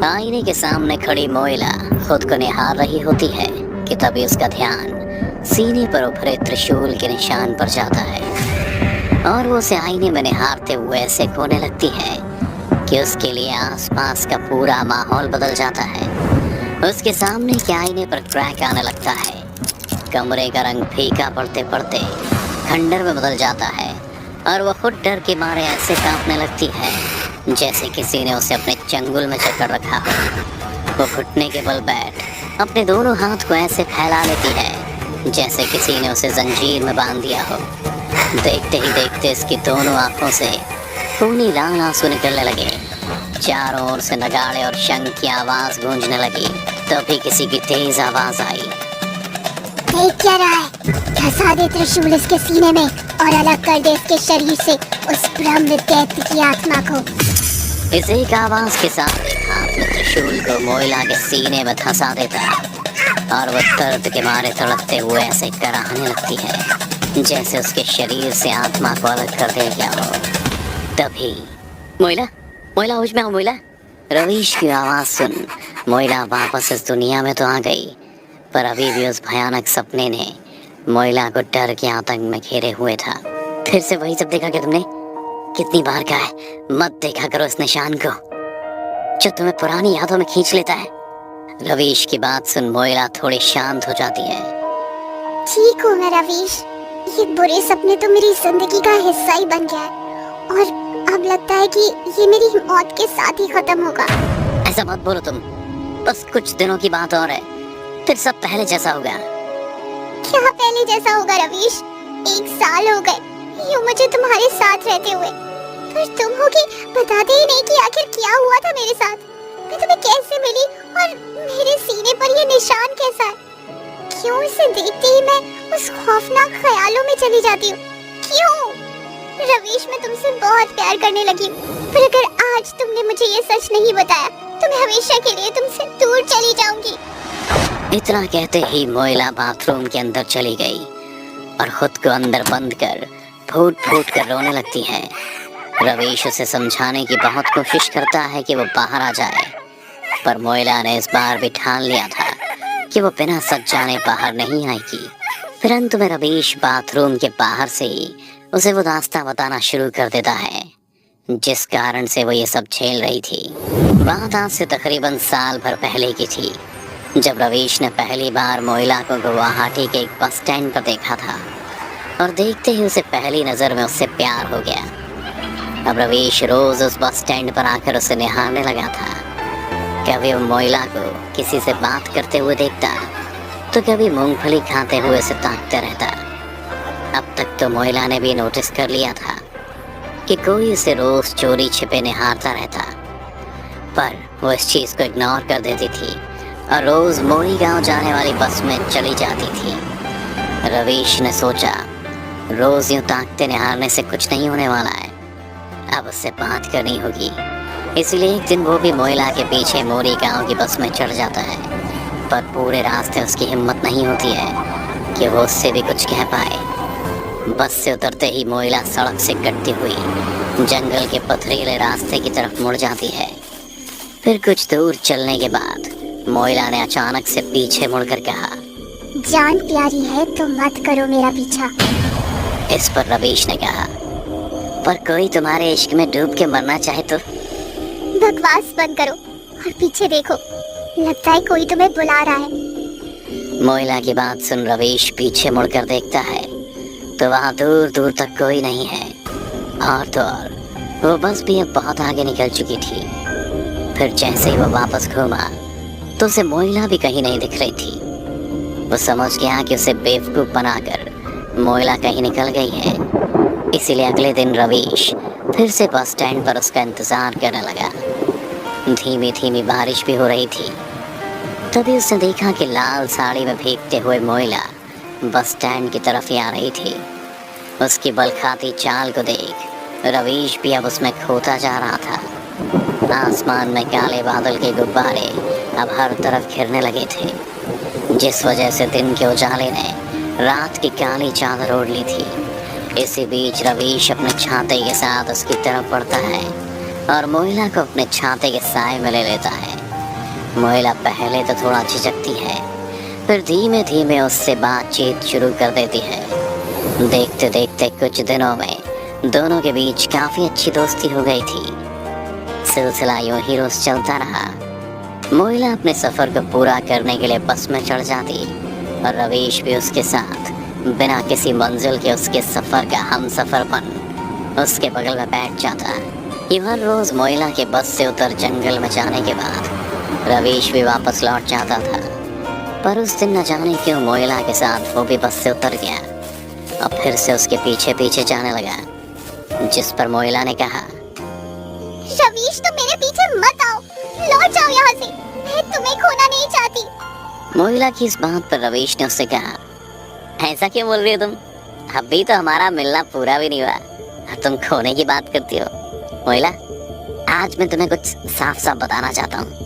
आईने के सामने खड़ी मोइला खुद को निहार रही होती है कि तभी उसका ध्यान सीने पर उभरे त्रिशूल के निशान पर जाता है और वो उसे आईने में निहारते हुए ऐसे खोने लगती है कि उसके लिए आसपास का पूरा माहौल बदल जाता है। उसके सामने के आईने पर क्रैक आने लगता है। कमरे का रंग फीका पड़ते पड़ते खंडर में बदल जाता है और वो खुद डर के मारे ऐसे कांपने लगती है जैसे किसी ने उसे अपने चंगुल में जकड़ रखा हो। वो घुटने के बल बैठ अपने दोनों हाथ को ऐसे फैला लेती है जैसे किसी ने उसे जंजीर में बांध दिया हो। देखते ही देखते इसकी दोनों आंखों से खूनी लाल आंसू निकलने लगे। चारों ओर से नगाड़े और शंख की आवाज गूंजने लगी। तभी किसी की तेज आवाज आई। देख क्या रहा है? धंसा दे त्रिशूल इसके सीने में और अलग कर दे इसके शरीर से उस ब्रह्म दैत्य की आत्मा को। इस एक आवाज के साथ एक हाथ में त्रिशूल को मोइला के सीने में धंसा देता है और वो दर्द के मारे तड़पते हुए ऐसे कराहने लगती है जैसे उसके शरीर से आत्मा को अलग कर दिया गया हो। तभी मोइला, मोइला होश में आओ मोइला। रवीश की आवाज सुन मोइला वापस इस दुनिया में तो आ गई, पर अभी भी उस भयानक सपने ने मोइला को डर के आतंक में घेरे हुए था। फिर से वही सब देखा क्या तुमने? कितनी बार कहा है मत देखा करो इस निशान को जो तुम्हें पुरानी यादों में खींच लेता है। रवीश की बात सुन मोइला थोड़ी शांत हो जाती है। ठीक हूँ मैं रवीश, ये बुरे सपने तो मेरी जिंदगी का हिस्सा ही बन गया है और अब लगता है कि ये मेरी मौत के साथ ही खत्म होगा। ऐसा मत बोलो तुम, बस कुछ दिनों की बात और है, फिर सब पहले जैसा होगा। क्या पहले जैसा होगा रवीश? 1 साल हो गए यूं मुझे तुम्हारे साथ रहते हुए, फिर तुम हो कि बताते ही नहीं कि आखिर क्या हुआ था मेरे साथ। मैं तुम्हें कैसे मिली और मेरे सीने पर ये निशान कैसा है? क्यों इसे देखते ही मैं उस खौफनाक ख्यालों में चली जाती हूँ? क्यों? रवीश, मैं तुमसे बहुत प्यार करने लगी हूँ, पर अगर आज तुमने मुझे ये सच नहीं बताया तो मैं हमेशा के लिए तुमसे दूर चली जाऊंगी। इतना कहते ही मोइला बाथरूम के अंदर चली गई और खुद को अंदर बंद कर फूट फूट कर रोने लगती है। रवीश उसे समझाने की बहुत कोशिश करता है कि वो बाहर आ जाए, पर मोइला ने इस बार भी ठान लिया था कि वो बिना सच जाने बाहर नहीं आएगी। फिर अंत में रवीश बाथरूम के बाहर से ही उसे वो रास्ता बताना शुरू कर देता है जिस कारण से वो ये सब झेल रही थी। बात आज से तकरीबन साल भर पहले की थी, जब रवीश ने पहली बार मोइला को गुवाहाटी के एक बस स्टैंड पर देखा था और देखते ही उसे पहली नज़र में उससे प्यार हो गया। अब रवीश रोज उस बस स्टैंड पर आकर उसे निहारने लगा था। कभी वो मोइला को किसी से बात करते हुए देखता तो कभी मूंगफली खाते हुए उसे ताकता रहता। अब तक तो मोइला ने भी नोटिस कर लिया था कि कोई उसे रोज चोरी छिपे निहारता रहता, पर वो इस चीज़ को इग्नोर कर देती थी और रोज मोरी गांव जाने वाली बस में चली जाती थी। रवीश ने सोचा रोज यूं ताकते निहारने से कुछ नहीं होने वाला है, अब उससे बात करनी होगी। इसलिए एक दिन वो भी मोइला के पीछे मोरी गांव की बस में चढ़ जाता है, पर पूरे रास्ते उसकी हिम्मत नहीं होती है कि वो उससे भी कुछ कह पाए। बस से उतरते ही मोइला सड़क से कटती हुई जंगल के पथरीले रास्ते की तरफ मुड़ जाती है। फिर कुछ दूर चलने के बाद मोइला ने अचानक से पीछे मुड़कर कहा, जान प्यारी है तो मत करो मेरा पीछा। इस पर रवीश ने कहा, पर कोई तुम्हारे इश्क में डूब के मरना चाहे तो? बकवास बंद करो और पीछे देखो, लगता है कोई तुम्हें बुला रहा है। मोइला की बात सुन रवीश पीछे मुड़कर देखता है तो वहाँ दूर दूर तक कोई नहीं है, और तो और वो बस भी अब बहुत आगे निकल चुकी थी। फिर जैसे ही वो वापस घूमा तो उसे मोइला भी कहीं नहीं दिख रही थी। वो समझ गया कि उसे बेवकूफ़ बनाकर मोइला कहीं निकल गई है। इसीलिए अगले दिन रवीश फिर से बस स्टैंड पर उसका इंतज़ार करने लगा। धीमी धीमी बारिश भी हो रही थी। तभी उसने देखा कि लाल साड़ी में भीगते हुए मोइला बस स्टैंड की तरफ ही आ रही थी। उसकी बलखाती चाल को देख रवीश भी अब उसमें खोता जा रहा था। आसमान में काले बादल के गुब्बारे अब हर तरफ घिरने लगे थे, जिस वजह से दिन के उजाले ने रात की काली चादर ओढ़ ली थी। इसी बीच रवीश अपने छाते के साथ उसकी तरफ बढ़ता है और मोइला को अपने छाते के साए में ले लेता है। मोइला पहले तो थोड़ा झिझकती है, फिर धीमे धीमे उससे बातचीत शुरू कर देती है। देखते देखते कुछ दिनों में दोनों के बीच काफी अच्छी दोस्ती हो गई थी। सिलसिला यूं ही रोज चलता रहा। मोइला अपने सफर को पूरा करने के लिए बस में चढ़ जाती और रवीश भी उसके साथ बिना किसी मंजिल के उसके सफर का हमसफर बन उसके बगल में बैठ जाता। यूं हर रोज मोइला के बस से उतर जंगल में जाने के बाद रवीश भी वापस लौट जाता था। पर उस दिन न जाने क्यों मोइला के साथ वो भी बस से उतर गया और फिर से उसके पीछे पीछे जाने लगा, जिस पर मोइला ने कहा, रवीश तुम मेरे पीछे मत आओ, लौट जाओ यहाँ से, मैं तुम्हें खोना नहीं चाहती। मोइला की इस बात पर रवीश ने उससे कहा, ऐसा क्यों बोल रही हो तुम? अभी तो हमारा मिलना पूरा भी नहीं हुआ, तुम खोने की बात करती हो। मोइला, आज मैं तुम्हें कुछ साफ साफ बताना चाहता हूँ।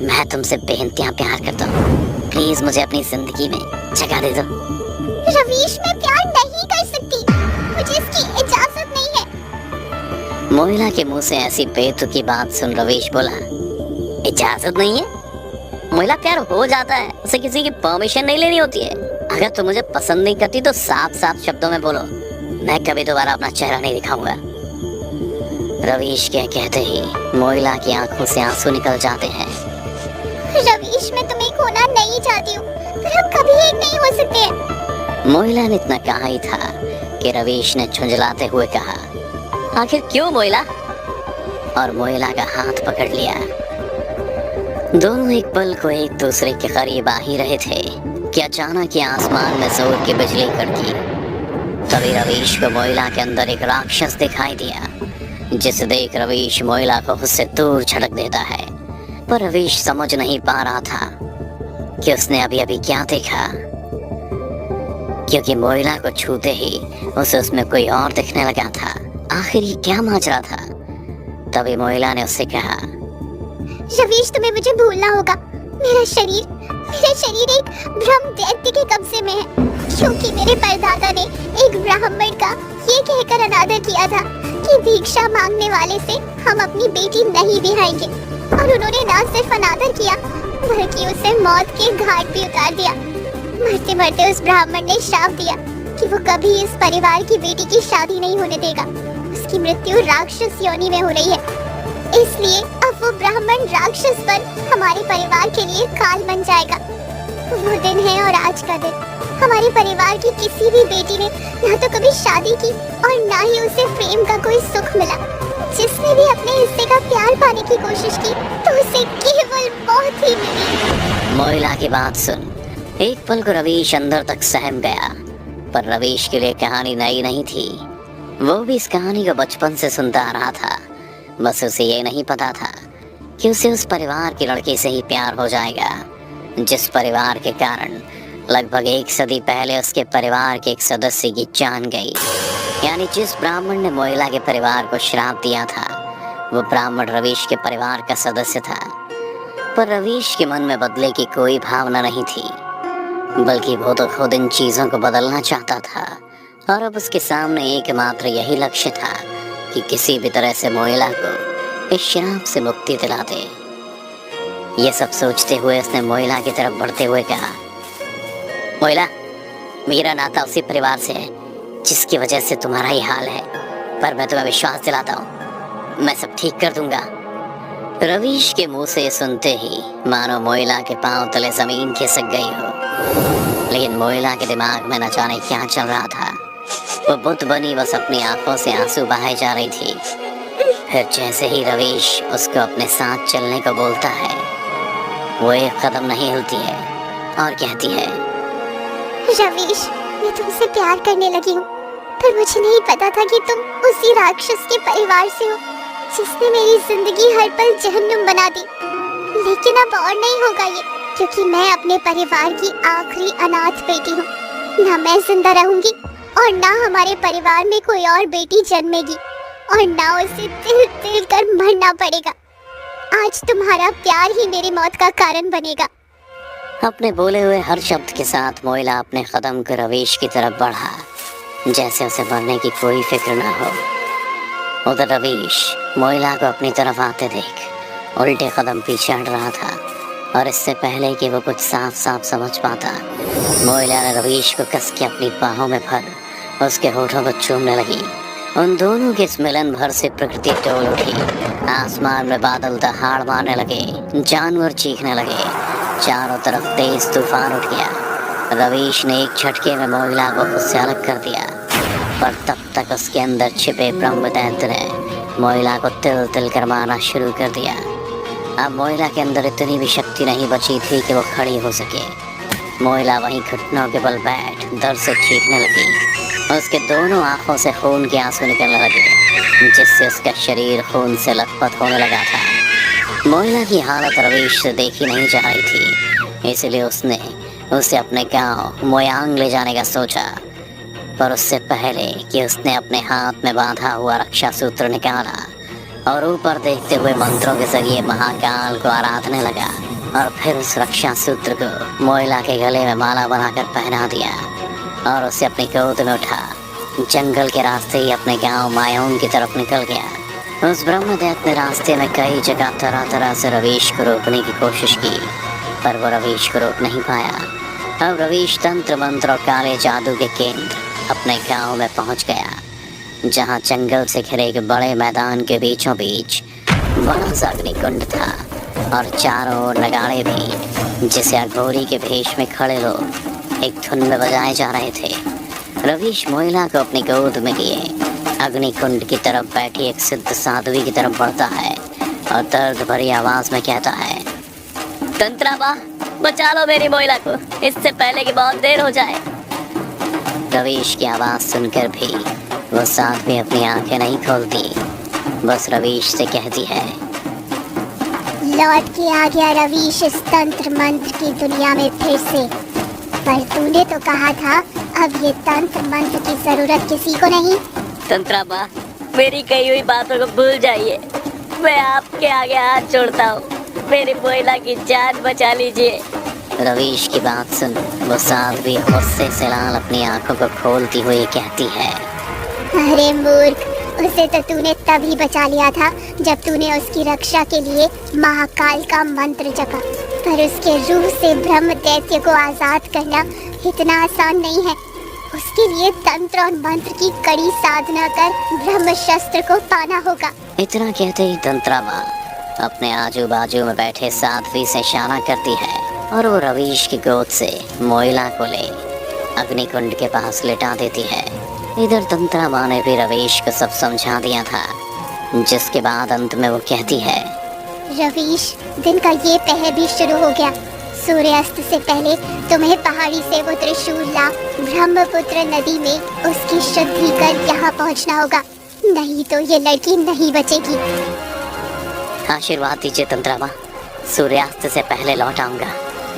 मैं तुमसे बेइंतहा प्यार करता हूँ, प्लीज मुझे अपनी जिंदगी में जगह दे दो। रवीश मैं प्यार नहीं कर सकती, मुझे इसकी इजाजत नहीं है। मोइला के मुंह से ऐसी बेतुकी बात सुन रवीश बोला, इजाजत नहीं है? मोइला, प्यार हो जाता है, उसे किसी की परमिशन नहीं लेनी होती है। अगर तुम मुझे पसंद नहीं करती तो साफ साफ शब्दों में बोलो, मैं कभी दोबारा अपना चेहरा नहीं दिखाऊंगा। रवीश के कहते ही मोइला की आंखों से आंसू निकल जाते हैं। रवीश मैं तुम्हें खोना नहीं चाहती हूँ, पर हम कभी एक नहीं हो सकते हैं। मोइला ने इतना कहा ही था कि रवीश ने झुंझलाते हुए कहा, आखिर क्यों मोइला? और मोइला का हाथ पकड़ लिया। दोनों एक पल को एक दूसरे के करीब आ ही रहे थे कि अचानक आसमान में जोर की बिजली कड़की। तभी रवीश को मोइला के अंदर एक राक्षस दिखाई दिया, जिसे देख रवीश मोइला को उससे दूर झटक देता है। पर रवीश समझ नहीं पा रहा था कि उसने अभी अभी क्या देखा, क्योंकि मोइला को छूते ही उसे उसमें कोई और दिखने लगा था। आखिर ये क्या माजरा था? तभी मोइला ने उससे कहा, रवीश तुम्हें मुझे भूलना होगा। मेरा शरीर एक ब्रह्म दैत्य के कब्जे में है, क्योंकि मेरे परदादा ने एक ब्राह्मण का ये कहकर अनादर किया था कि भिक्षा मांगने वाले से हम अपनी बेटी नहीं बिहाएंगे। और उन्होंने ना सिर्फ अनादर किया, बल्कि उसे मौत के घाट भी उतार दिया। मरते मरते उस ब्राह्मण ने श्राप दिया कि वो कभी इस परिवार की बेटी की शादी नहीं होने देगा। उसकी मृत्यु राक्षस योनि में हो रही है, इसलिए अब वो ब्राह्मण राक्षस बन हमारे परिवार के लिए काल बन जाएगा। वो दिन है और आज का दिन। हमारे परिवार की किसी भी बेटी ने ना तो कभी शादी की और ना ही उसे प्रेम का कोई सुख मिला। जिसने भी अपने हिस्से का प्यार पाने की कोशिश की तो उसे केवल मौत ही मिली। मोइला की बात सुन एक पल को रवीश अंदर तक सहम गया। पर रवीश के लिए कहानी नई नहीं थी, वो भी इस कहानी को बचपन से सुनता आ रहा था। बस उसे ये नहीं पता था कि उसे उस परिवार की लड़की से ही प्यार हो जाएगा, जिस परिवार के कारण लगभग 1 सदी पहले उसके परिवार के एक सदस्य की जान गई। यानी जिस ब्राह्मण ने मोइला के परिवार को श्राप दिया था, वो ब्राह्मण रवीश के परिवार का सदस्य था। पर रवीश के मन में बदले की कोई भावना नहीं थी, बल्कि वो तो खुद इन चीज़ों को बदलना चाहता था। और अब उसके सामने एकमात्र यही लक्ष्य था कि किसी भी तरह से मोइला को इस श्राप से मुक्ति दिला दे। ये सब सोचते हुए उसने मोइला की तरफ बढ़ते हुए कहा, मोइला, मेरा नाता उसी परिवार से है जिसकी वजह से तुम्हारा ही हाल है, पर मैं तुम्हें विश्वास दिलाता हूँ, मैं सब ठीक कर दूंगा। रवीश के मुंह से सुनते ही मानो मोइला के पांव तले जमीन खिसक गई हो। लेकिन मोइला के दिमाग में न जाने क्या चल रहा था। वो बुत बनी बस अपनी आंखों से आंसू बहाए जा रही थी। फिर जैसे ही रवीश उसको अपने साथ चलने को बोलता है, वो एक कदम नहीं हिलती है और कहती है, रवीश मैं तुमसे प्यार करने लगी हूँ, पर मुझे नहीं पता था कि तुम उसी राक्षस के परिवार से हो जिसने मेरी जिंदगी हर पल जहन्नुम बना दी। लेकिन अब और नहीं होगा ये, क्योंकि मैं अपने परिवार की आखिरी अनाथ बेटी हूँ। ना मैं जिंदा रहूंगी और ना हमारे परिवार में कोई और बेटी जन्मेगी, और ना उसे तिल तिल कर मरना पड़ेगा। आज तुम्हारा प्यार ही मेरी मौत का कारण बनेगा। अपने बोले हुए हर शब्द के साथ मोइला अपने कदम को रवीश की तरफ बढ़ा, जैसे उसे मरने की कोई फिक्र ना हो। उधर रवीश मोइला को अपनी तरफ आते देख उल्टे कदम पीछे हट रहा था, और इससे पहले कि वो कुछ साफ साफ समझ पाता, मोइला ने रवीश को कस के अपनी बाहों में भर उसके होठों को चूमने लगी। उन दोनों के इस मिलन भर से प्रकृति डोल उठी। आसमान में बादल दहाड़ मारने लगे, जानवर चीखने लगे, चारों तरफ तेज तूफान उठ गया। रवीश ने एक झटके में मोइला को खुद से अलग कर दिया, पर तब तक उसके अंदर छिपे ब्रह्म दैत्य ने मोइला को तिल तिल कर मारना शुरू कर दिया। अब मोइला के अंदर इतनी भी शक्ति नहीं बची थी कि वो खड़ी हो सके। मोइला वहीं घुटनों के बल बैठ दर्द से चीखने लगी। उसके दोनों आंखों से खून के आंसू निकलने लगे, जिससे उसका शरीर खून से लथपथ होने लगा था। मोइला की हालत रवीश से देखी नहीं जा रही थी, इसलिए उसने उसे अपने गांव मोयांग ले जाने का सोचा। पर उससे पहले कि उसने अपने हाथ में बांधा हुआ रक्षा सूत्र निकाला और ऊपर देखते हुए मंत्रों के जरिए महाकाल को आराधने लगा, और फिर उस रक्षा सूत्र को मोइला के गले में माला बनाकर पहना दिया और उसे अपनी गोद में उठा जंगल के रास्ते ही अपने गांव मायोंग की तरफ निकल गया। उस ब्रह्मदैत्य ने रास्ते में कई जगह तरह तरह से रवीश को रोकने की कोशिश की, पर वो रवीश को रोक नहीं पाया। अब रवीश तंत्र मंत्र और काले जादू के केंद्र अपने गांव में पहुंच गया, जहां जंगल से घिरे एक बड़े मैदान के बीचों बीच बड़ा सा अग्निकुंड था, और चारों ओर नगाड़े भी, जिसे अघोरी के भेष में खड़े लोग एक धुन में बजाए जा रहे थे। रवीश मोइला को अपनी गोद में लिए अग्निकुंड की तरफ बैठी एक सिद्ध साध्वी की तरफ बढ़ता है और दर्द भरी आवाज में कहता है, तंत्राबा, बचा लो मेरी मोइला को, इससे पहले कि बहुत देर हो जाए। रवीश की आवाज सुनकर भी वो साध्वी अपनी आंखें नहीं खोलती, बस रवीश से कहती है, लौट के आ गया रवीश इस तंत्र मंत्र की दुनिया में फिर से। पर तूने तो कहा था अब ये तंत्र मंत्र की जरूरत किसी को नहीं। तंत्राबा, मेरी कही हुई बातों को भूल जाइए, मैं आपके आगे हाथ जोड़ता हूँ, मेरी मोइला की जान बचा लीजिए। रवीश की बात सुन वो साध्वी गुस्से से लाल अपनी आंखों को खोलती हुई कहती है, अरे मूर्ख, उसे तो तूने तभी बचा लिया था जब तूने उसकी रक्षा के लिए महाकाल का मंत्र जपा, पर उसके रूह से ब्रह्म दैत्य को आजाद करना इतना आसान नहीं है। उसके लिए तंत्र और मंत्र की कड़ी साधना कर ब्रह्म शस्त्र को पाना होगा। इतना कहते ही तंत्राबा अपने आजू बाजू में बैठे साध्वी से इशारा करती है और वो रवीश की गोद से मोइला को ले अग्निकुंड के पास लिटा देती है। इधर तंत्राबा ने भी रवीश को सब समझा दिया था, जिसके बाद अंत में वो कहती है, रवीश, दिन का ये पहर भी शुरू हो गया। सूर्यास्त से पहले तुम्हें पहाड़ी से वो त्रिशूल ला ब्रह्मपुत्र नदी में उसकी शुद्धि कर यहाँ पहुँचना होगा, नहीं तो ये लड़की नहीं बचेगी। आशीर्वाद दीजिए तंत्राबा, सूर्यास्त से पहले लौट आऊंगा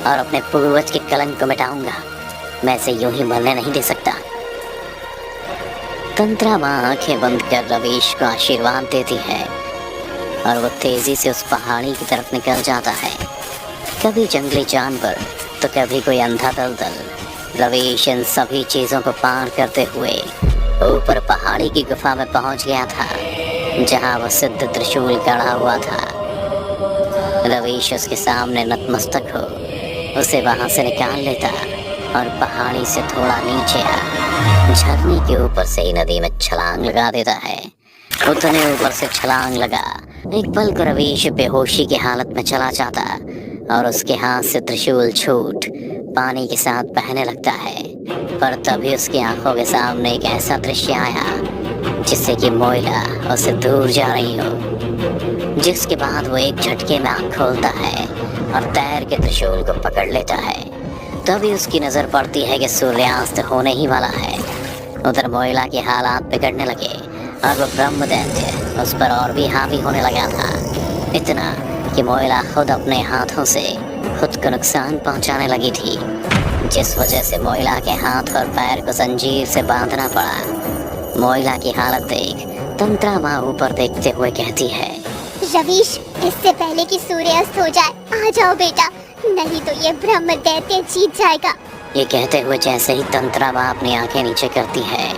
और अपने पूर्वज के कलंक को मिटाऊंगा। मैं इसे यूं ही मरने नहीं दे सकता। तंत्राबा आंखें बंद कर रवीश को आशीर्वाद देती है और वो तेजी से उस पहाड़ी की तरफ निकल जाता है। कभी जंगली जानवर तो कभी कोई अंधा दलदल। रवीश इन सभी चीजों को पार करते हुए ऊपर पहाड़ी की गुफा में पहुंच गया था, जहां वह सिद्ध त्रिशूल गड़ा हुआ था। रवीश उसके सामने नतमस्तक हो उसे वहां से निकाल लेता और पहाड़ी से थोड़ा नीचे झरने के ऊपर से ही नदी में छलांग लगा देता है। उतने ऊपर से छलांग लगा एक पल को रवीश बेहोशी की हालत में चला जाता और उसके हाथ से त्रिशूल छूट पानी के साथ बहने लगता है। पर तभी उसकी आंखों के सामने एक ऐसा दृश्य आया जिससे कि मोइला उससे दूर जा रही हो, जिसके बाद वो एक झटके में आंख खोलता है और तैर के त्रिशूल को पकड़ लेता है। तभी उसकी नजर पड़ती है कि सूर्यास्त होने ही वाला है। उधर मोइला के हालात बिगड़ने लगे और वो ब्रह्म दैत्य उस पर और भी हावी होने लगा था, इतना कि मोइला खुद अपने हाथों से खुद को नुकसान पहुंचाने लगी थी, जिस वजह से मोइला के हाथ और पैर को जंजीर से बांधना पड़ा। मोइला की हालत देख तंत्राबा ऊपर देखते हुए कहती है, रवीश, इससे पहले कि सूर्यास्त हो जाए आ जाओ बेटा, नहीं तो ये ब्रह्म दैत्य जीत जाएगा। ये कहते हुए जैसे ही तंत्राबा अपनी आंखें नीचे करती है,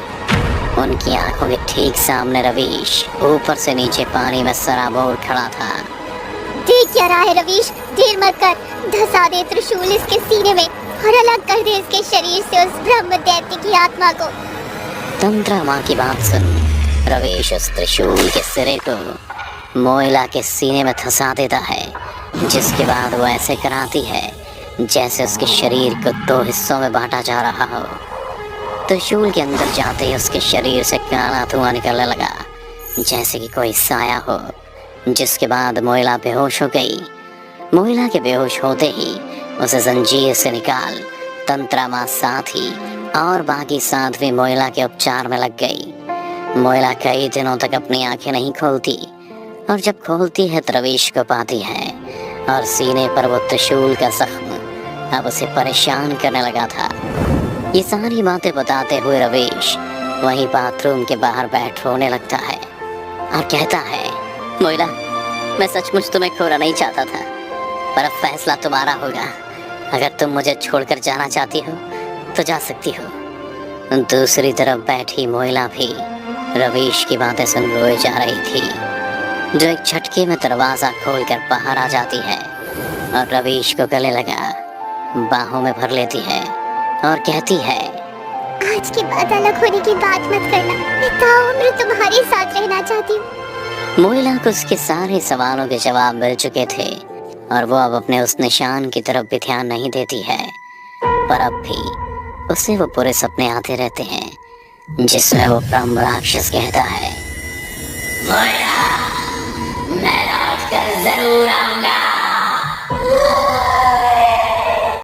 उनकी आंखों के ठीक सामने रवीश ऊपर से नीचे पानी में सराबोर खड़ा था। देख क्या रहा है रवीश, देर मत कर, धसा दे त्रिशूल इसके सीने में और अलग कर दे इसके शरीर से उस ब्रह्म दैत्य की आत्मा को। तंत्रा माँ की बात सुन रवीश उस त्रिशूल के सिरे को मोइला के सीने में धंसा देता है, जिसके बाद वो ऐसे कराती है जैसे उसके शरीर को दो हिस्सों में बांटा जा रहा हो। त्रिशूल के अंदर जाते ही उसके शरीर से काला धुआं निकलने लगा, जैसे कि कोई साया हो, जिसके बाद मोइला बेहोश हो गई। मोइला के बेहोश होते ही उसे जंजीर से निकाल तंत्रा माँ साथ ही और बाकी साध्वी मोइला के उपचार में लग गई। मोइला कई दिनों तक अपनी आंखें नहीं खोलती और जब खोलती है तो रवीश को पाती है और सीने पर वो त्रिशूल का जख्म अब उसे परेशान करने लगा था। ये सारी बातें बताते हुए रवीश वहीं बाथरूम के बाहर बैठ रोने लगता है और कहता है, मोइला, मैं सचमुच तुम्हें खोना नहीं चाहता था, पर अब फैसला तुम्हारा होगा। अगर तुम मुझे छोड़कर जाना चाहती हो तो जा सकती हो। दूसरी तरफ बैठी मोइला भी रवीश की बातें सुन रोए जा रही थी, जो एक झटके में दरवाजा खोलकर बाहर आ जाती है और रवीश को गले लगा बाहों में भर लेती है और कहती है, आज के बाद अलग होने की बात मत करना, मैं ताउम्र तुम्हारे साथ रहना चाहती हूँ। मोइला को उसके सारे सवालों के जवाब मिल चुके थे और वो अब अपने उस निशान की तरफ भी ध्यान नहीं देती है, पर अब भी उसे वो पूरे सपने आते रहते हैं जिसमें वो ब्रह्म राक्षस कहता है, मोइला, मैं लौट कर जरूर आऊंगा।